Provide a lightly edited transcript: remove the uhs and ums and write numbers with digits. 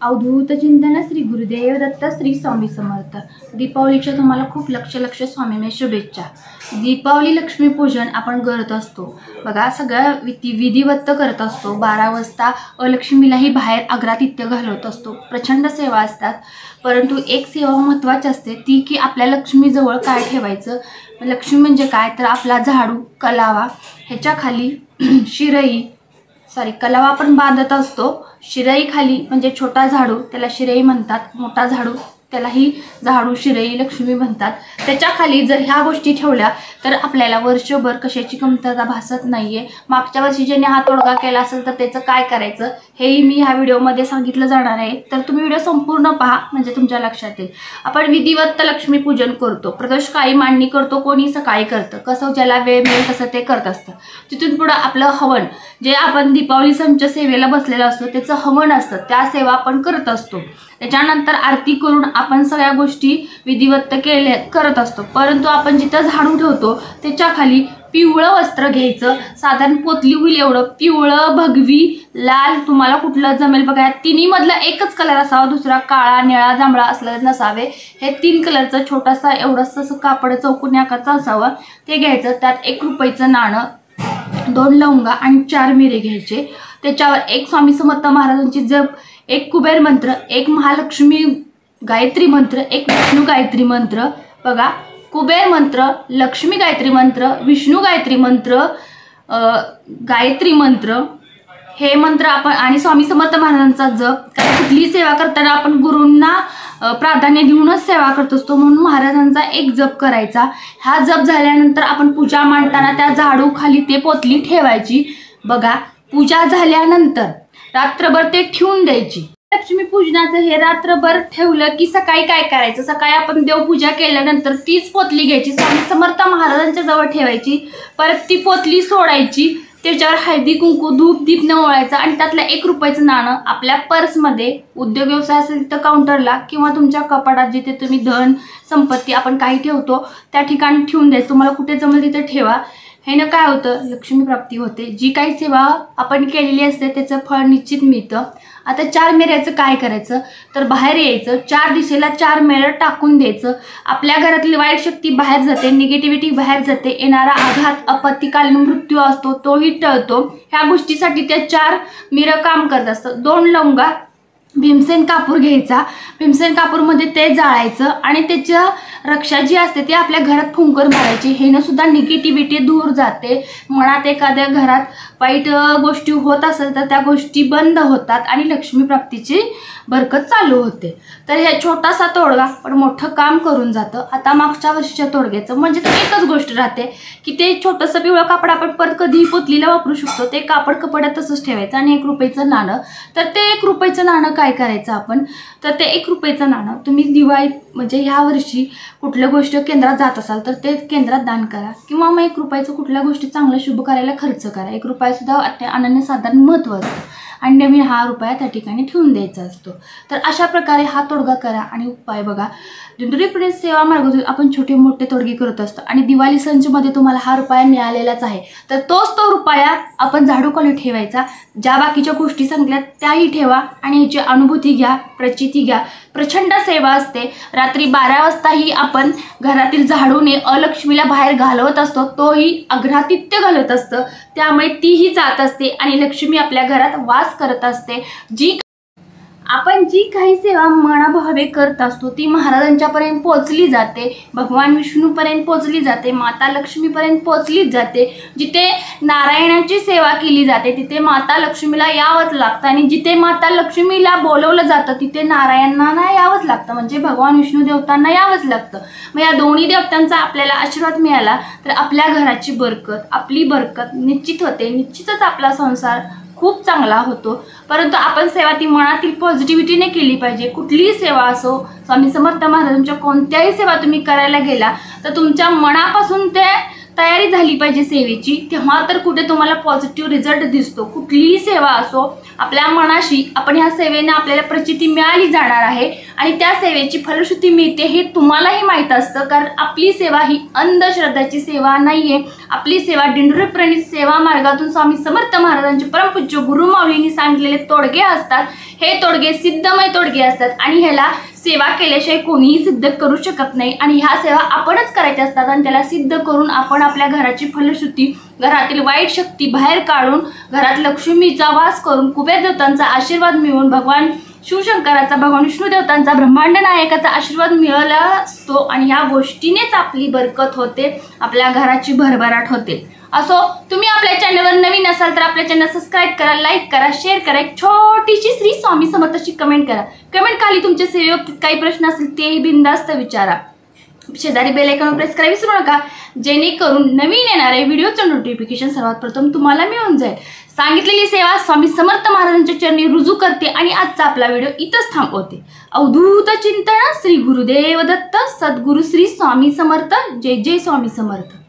अवधूत चिंतन श्री गुरुदेव दत्त श्री स्वामी समर्थ। दीपावलीच्या तुम्हाला खूप लक्ष स्वामीने शुभेच्छा। दीपावली लक्ष्मीपूजन आपण करत असतो बघा, सगळं विधिवत करत असतो। 12 वाजता लक्ष्मीलाही बाहेर आग्रातिथ्य घालवत असतो। प्रचंड सेवा असतात, परंतु एक सेवा महत्त्वाची असते ती की आपल्या लक्ष्मीजवळ काय ठेवायचं। लक्ष्मी म्हणजे काय तर आपला झाडू, कलावा, ह्याच्या खाली कलावा आपण बांधत असतो। शिराई खाली म्हणजे छोटा झाडू त्याला शिराई म्हणतात, मोठा झाडू त्यालाही झाडू शिराई लक्ष्मी म्हणतात। त्याच्या खाली जर ह्या गोष्टी ठेवल्या तर आपल्याला वर्षभर कशाची कमतरता भासत नाहीये। मागच्या वर्षी ज्याने हा तोडगा केला असेल तर त्याचं काय करायचं हेही मी ह्या व्हिडिओमध्ये सांगितलं जाणार आहे, तर तुम्ही व्हिडिओ संपूर्ण पहा म्हणजे तुमच्या लक्षात येईल। आपण विधिवत लक्ष्मी पूजन करतो, प्रदोष काळी मांडणी करतो, कोणी सकाळी करतं, कसं ज्याला वेळ मिळेल तसं ते करत असतं। तिथून पुढे आपलं हवन, जे आपण दीपावली सणच्या सेवेला बसलेलं असतो त्याचं हवन असतं, त्या सेवा आपण करत असतो। त्याच्यानंतर आरती करून आपण सगळ्या गोष्टी विधिवत करत असतो। परंतु आपण जिथं झाडू ठेवतो त्याच्या खाली पिवळं वस्त्र घ्यायचं, साधारण पोतली होईल एवढं, पिवळं, भगवी, लाल, तुम्हाला कुठलं जमेल बघा। तिन्ही मधला एकच कलर असावा, दुसरा काळा, निळा, जांभळा असलं नसावे। हे 3 कलरचं छोटासा एवढंसं कापड चौकोनी आकाराचं असावं, ते घ्यायचं। त्यात 1 रुपयाचं नाणं, 2 लवंगा आणि 4 मिरे घ्यायचे। त्याच्यावर एक स्वामी समर्थ महाराजांची जप, 1 कुबेर मंत्र, 1 महालक्ष्मी गायत्री मंत्र, 1 विष्णू गायत्री मंत्र बघा। कुबेर मंत्र, लक्ष्मी गायत्री मंत्र, विष्णू गायत्री मंत्र, गायत्री मंत्र, हे मंत्र आपण आणि स्वामी समर्थ महाराजांचा जप। कारण कुठलीही सेवा करताना आपण गुरूंना प्राधान्य देऊनच सेवा करत असतो, म्हणून महाराजांचा एक जप करायचा। हा जप झाल्यानंतर आपण पूजा मांडताना त्या झाडू खाली ते पोतली ठेवायची बघा। पूजा झाल्यानंतर रात्रभर ते ठेवून द्यायची। लक्ष्मी पूजनाचं हे रात्रभर ठेवलं की सकाळी काय करायचं, सकाळी आपण देवपूजा केल्यानंतर तीच पोतली घ्यायची, स्वामी समर्थ महाराजांच्या जवळ ठेवायची, परत ती पोतली सोडायची, त्याच्यावर हळदी कुंकू धूप दीप न ओळायचा आणि त्यातलं 1 रुपयाचं नाणं आपल्या पर्समध्ये, उद्योग व्यवसाय असेल तर काउंटरला किंवा तुमच्या कपाटात जिथे तुम्ही धन संपत्ती आपण काही ठेवतो त्या ठिकाणी ठेवून द्यायचं। तुम्हाला कुठे जमेल तिथे ठेवा। ह्यानं काय होतं, लक्ष्मी प्राप्ती होते। जी काही सेवा आपण केलेली असते त्याचं फळ निश्चित मिळतं। आता 4 मेऱ्याचं काय करायचं तर बाहेर यायचं, 4 दिशेला 4 मेरं टाकून द्यायचं। आपल्या घरातली वाईट शक्ती बाहेर जाते, निगेटिव्हिटी बाहेर जाते, येणारा आघात आपत्कालीन मृत्यू असतो तोही टळतो। ह्या गोष्टीसाठी त्या 4 मेरं काम करत असतं। 2 लवंगा, भीमसेन कापूर घ्यायचा, भीमसेन कापूरमध्ये ते जाळायचं आणि त्याच्या रक्षा जी असते ती आपल्या घरात फुंकर मारायची। ह्यानं सुद्धा निगेटिव्हिटी दूर जाते। मनात एखाद्या घरात वाईट गोष्टी होत असेल तर त्या गोष्टी बंद होतात आणि लक्ष्मी प्राप्तीची बरकत चालू होते। तर हे छोटासा तोडगा पण मोठं काम करून जातं। आता मागच्या वर्षीच्या तोडग्याचं म्हणजे एकच गोष्ट राहते की ते छोटंसं पिवळं कापड आपण परत कधीही पोतलीला वापरू शकतो, ते कापड कपड्यात तसंच ठेवायचं आणि 1 रुपयाचं नाणं। तर ते 1 रुपयाचं नाणं काय करायचं आपण तर ते 1 रुपयाचं नाणं तुम्ही दिवाळीत म्हणजे ह्या वर्षी कुठल्या गोष्ट केंद्रात जात असाल तर ते केंद्रात दान करा, किंवा मग 1 रुपयाचं कुठल्या गोष्टी चांगल्या शुभ कार्याला खर्च करा। 1 रुपया सुद्धा अनन्यसाधारण महत्त्व असतं आणि नवीन हा रुपया त्या ठिकाणी ठेवून द्यायचा असतो। तर अशा प्रकारे हा तोडगा करा आणि उपाय बघा। दिंडोरी सेवा मार्गातून आपण छोटे मोठे तोडगे करत असतो आणि दिवाळी सणमध्ये तुम्हाला हा रुपया मिळालेलाच आहे, तर तो रुपया आपण झाडू खाली ठेवायचा। ज्या बाकीच्या गोष्टी सांगितल्या त्याही ठेवा आणि ह्याची अनुभूती घ्या, प्रचिती घ्या। प्रचंड सेवा असते। रात्री 12 वाजताही आपण घरातील झाडूने अलक्ष्मीला बाहेर घालवत असतो, तोही आग्रातिथ्य घालत असतं, त्यामुळे तीही जात असते आणि लक्ष्मी आपल्या घरात वास करत असते। आपण जी काही सेवा मनाभावे करत असतो ती महाराजांच्यापर्यंत पोहोचली जाते, भगवान विष्णूपर्यंत पोहोचली जाते, माता लक्ष्मीपर्यंत पोहोचलीच जाते। जिथे नारायणाची सेवा केली जाते तिथे माता लक्ष्मीला यावंच लागतं आणि जिथे माता लक्ष्मीला बोलवलं जातं तिथे नारायणांना यावंच लागतं, म्हणजे भगवान विष्णू देवतांना यावंच लागतं। मग या दोन्ही देवतांचा आपल्याला आशीर्वाद मिळाला तर आपल्या घराची बरकत, आपली बरकत निश्चित होते, निश्चितच आपला संसार खूप चांगला होतो। परंतु आपण सेवा ती मनातील पॉझिटिव्हिटीने केली पाहिजे। कुठलीही सेवा असो, स्वामी समर्थ महाराजांच्या कोणत्याही सेवा तुम्ही करायला गेला तर तुमच्या मनापासून ते तयारी झाली पाहिजे सेवेची, तेव्हा तर कुठे तुम्हाला पॉझिटिव्ह रिझल्ट दिसतो। कुठलीही सेवा असो, आपल्या मनाशी आपण ह्या सेवेने आपल्याला प्रचिती मिळाली जाणार आहे। आणि त्या सेवेची फलश्रुती मिळते हे तुम्हालाही माहीत असतं, कारण आपली सेवा ही अंधश्रद्धाची सेवा नाही आहे. आपली सेवा दिंडोरी प्रणित सेवा मार्गातून स्वामी समर्थ महाराजांचे परमपूज्य गुरुमाऊलींनी सांगितलेले तोडगे असतात. हे तोडगे सिद्धमय तोडगे असतात आणि ह्याला सेवा केल्याशिवाय कोणीही सिद्ध करू शकत नाही आणि ह्या सेवा आपणच करायच्या असतात आणि त्याला सिद्ध करून आपण आपल्या घराची फलश्रुती, घरातील वाईट शक्ती बाहेर काढून घरात लक्ष्मीचा वास करून कुबेर देवतांचा आशीर्वाद मिळवून भगवान शिवशंकराचा, भगवान विष्णू देवतांचा, ब्रह्मांड नायकाचा आशीर्वाद मिळवला असतो आणि ह्या गोष्टीनेच आपली बरकत होते, आपल्या घराची भरभराट होते. असो, तुम्ही आपल्या चॅनलवर नवीन असाल तर आपल्या चॅनल सबस्क्राईब करा, लाईक करा, शेअर करा, एक छोटीशी श्री स्वामी समर्थाची कमेंट करा. कमेंट खाली तुमच्या सेवेबाबतीत काही प्रश्न असतील तेही बिनधास्त विचारा. शेजारी बेल आयकॉन प्रेस करायला विसरू नका, जेणेकरून नवीन येणारे व्हिडिओचं नोटिफिकेशन सर्वात प्रथम तुम्हाला मिळून जाईल. सांगितलेली सेवा स्वामी समर्थ महाराजांच्या चरणी रुजू करते आणि आजचा आपला व्हिडिओ इथंच थांबवते. अवधूत चिंतन श्री गुरुदेव दत्त, सद्गुरु श्री स्वामी समर्थ. जय जय स्वामी समर्थ.